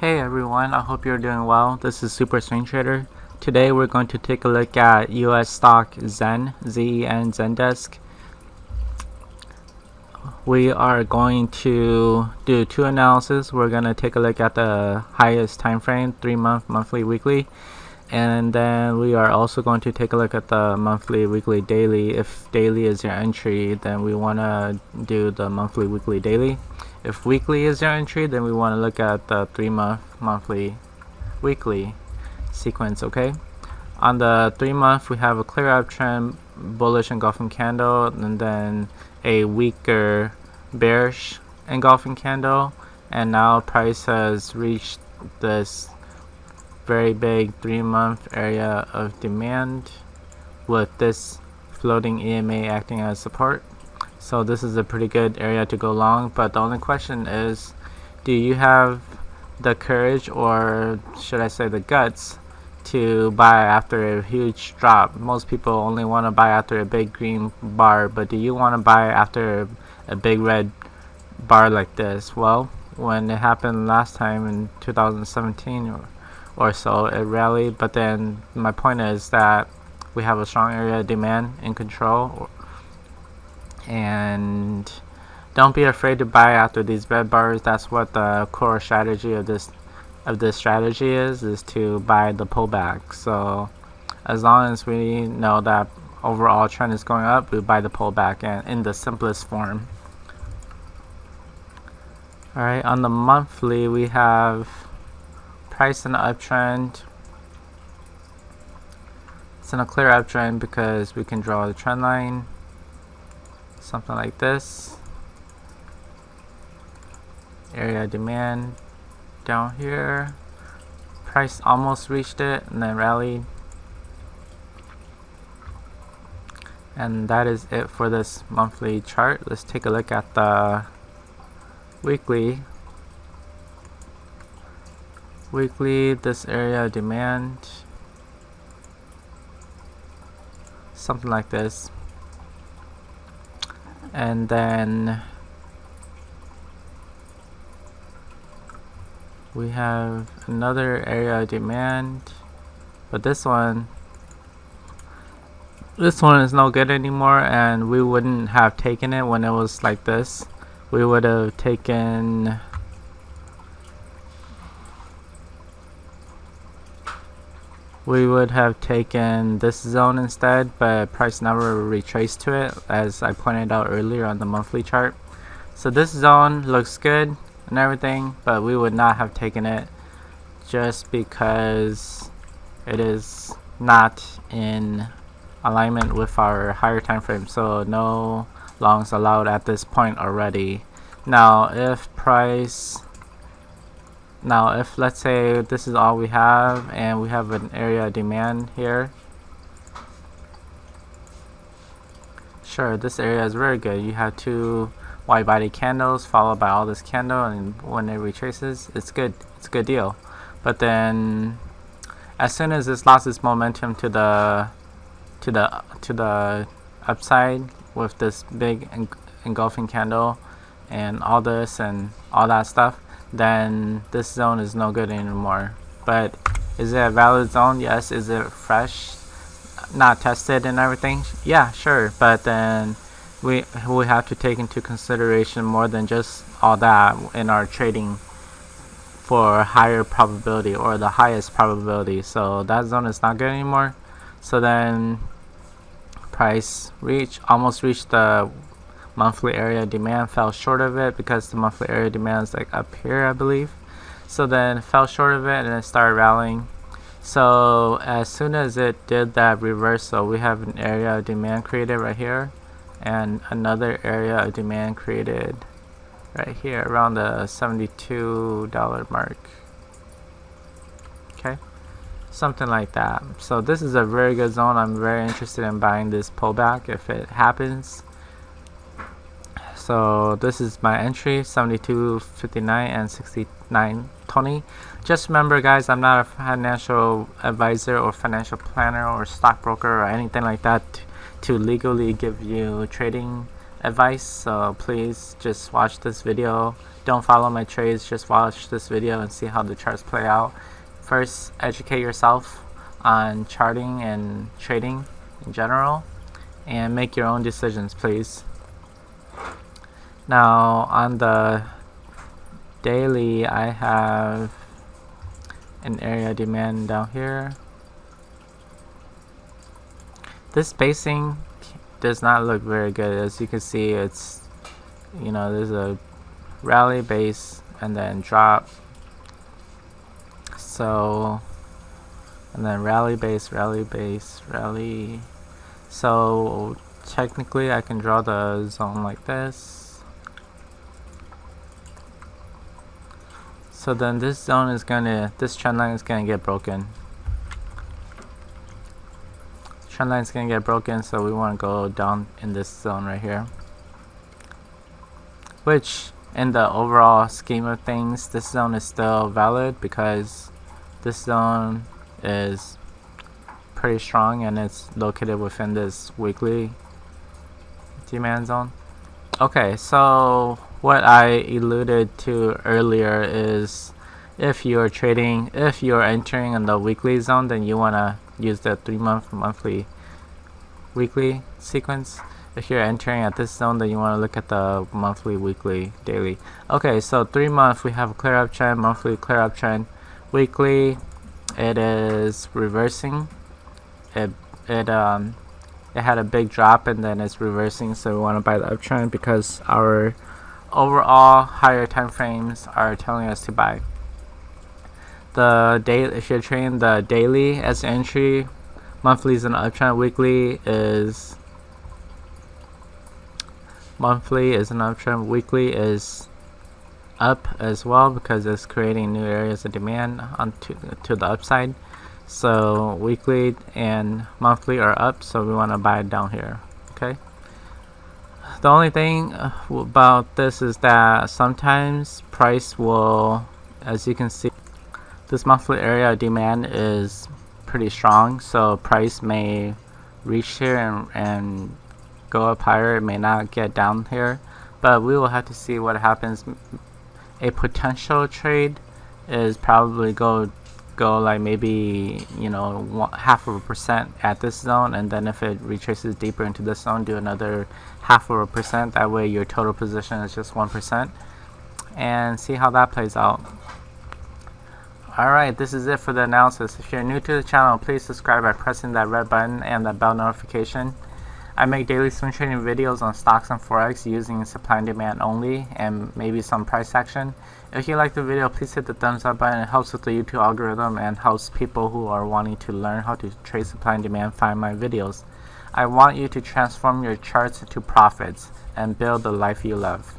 Hey everyone, I hope you're doing well. This is Super Swing Trader. Today we're going to take a look at US stock ZEN, ZEN, ZENDESK. We are going to do two analysis. We're going to take a look at the highest time frame, 3 month, monthly, weekly. And then we are also going to take a look at the monthly, weekly, daily. If daily is your entry, then we want to do the monthly, weekly, daily. If weekly is your entry, then we want to look at the 3 month, monthly, weekly sequence, okay? On the 3 month, we have a clear uptrend, bullish engulfing candle, and then a weaker bearish engulfing candle. And now price has reached this very big 3 month area of demand with this floating EMA acting as support. So this is a pretty good area to go long, but the only question is, do you have the courage, or should I say the guts, to buy after a huge drop? Most people only want to buy after a big green bar, but do you want to buy after a big red bar like this? Well, when it happened last time in 2017 or so, it rallied, but then my point is that we have a strong area of demand in control. And don't be afraid to buy after these red bars. That's what the core strategy of this strategy is to buy the pullback. So as long as we know that overall trend is going up, we buy the pullback, and in the simplest form. Alright, on the monthly we have price in an uptrend. It's in a clear uptrend because we can draw the trend line, something like this. Area demand down here. Price almost reached it and then rallied. And that is it for this monthly chart. Let's take a look at the weekly. Weekly, this area of demand, something like this. And then we have another area of demand, but this one is no good anymore, and we wouldn't have taken it when it was like this. We would have taken this zone instead, but price never retraced to it, as I pointed out earlier on the monthly chart. So this zone looks good and everything, but we would not have taken it just because it is not in alignment with our higher time frame. So no longs allowed at this point already. Now if let's say this is all we have and we have an area of demand here, sure, this area is very good. You have two wide body candles followed by all this candle, and when it retraces, it's good. It's a good deal. But then as soon as this lost its momentum to the upside with this big engulfing candle and all this and all that stuff, then this zone is no good anymore. But is it a valid zone? Yes. Is it fresh, not tested and everything? Yeah, sure. But then we have to take into consideration more than just all that in our trading for higher probability or the highest probability. So that zone is not good anymore. So then price almost reached the monthly area demand, fell short of it because the monthly area demand is like up here, I believe. So then it fell short of it and it started rallying. So as soon as it did that reversal, we have an area of demand created right here and another area of demand created right here around the $72 mark. Okay, something like that. So this is a very good zone. I'm very interested in buying this pullback if it happens. So this is my entry, 72.59 and 69.20. Just remember, guys, I'm not a financial advisor or financial planner or stockbroker or anything like that to legally give you trading advice, so please just watch this video. Don't follow my trades, just watch this video and see how the charts play out. First, educate yourself on charting and trading in general, and make your own decisions, please. Now on the daily, I have an area demand down here. This spacing does not look very good. As you can see, it's, there's a rally base and then drop, so, and then rally base, rally. So technically I can draw the zone like this. So then this zone is this trend line is gonna get broken. Trend line is gonna get broken, so we want to go down in this zone right here, which in the overall scheme of things, this zone is still valid because this zone is pretty strong and it's located within this weekly demand zone. Okay, so what I alluded to earlier is if you're entering in the weekly zone, then you want to use the 3-month, monthly, weekly sequence. If you're entering at this zone, then you want to look at the monthly, weekly, daily. Okay, so 3-month, we have a clear uptrend, monthly clear uptrend, weekly, it is reversing. It had a big drop and then it's reversing, so we want to buy the uptrend because our overall higher time frames are telling us to buy. The daily, if you're trading the daily as entry, monthly is an uptrend, weekly is an uptrend, weekly is up as well because it's creating new areas of demand to the upside. So weekly and monthly are up, so we want to buy it down here. Okay, the only thing about this is that sometimes price will, as you can see, this monthly area of demand is pretty strong, so price may reach here and go up higher. It may not get down here, but we will have to see what happens. A potential trade is probably go like maybe 0.5% at this zone, and then if it retraces deeper into this zone, do another 0.5%. That way your total position is just 1%, and see how that plays out. Alright, this is it for the analysis. If you're new to the channel, please subscribe by pressing that red button and the bell notification. I make daily swing trading videos on stocks and forex using supply and demand only, and maybe some price action. If you like the video, please hit the thumbs up button. It helps with the YouTube algorithm and helps people who are wanting to learn how to trade supply and demand find my videos. I want you to transform your charts into profits and build the life you love.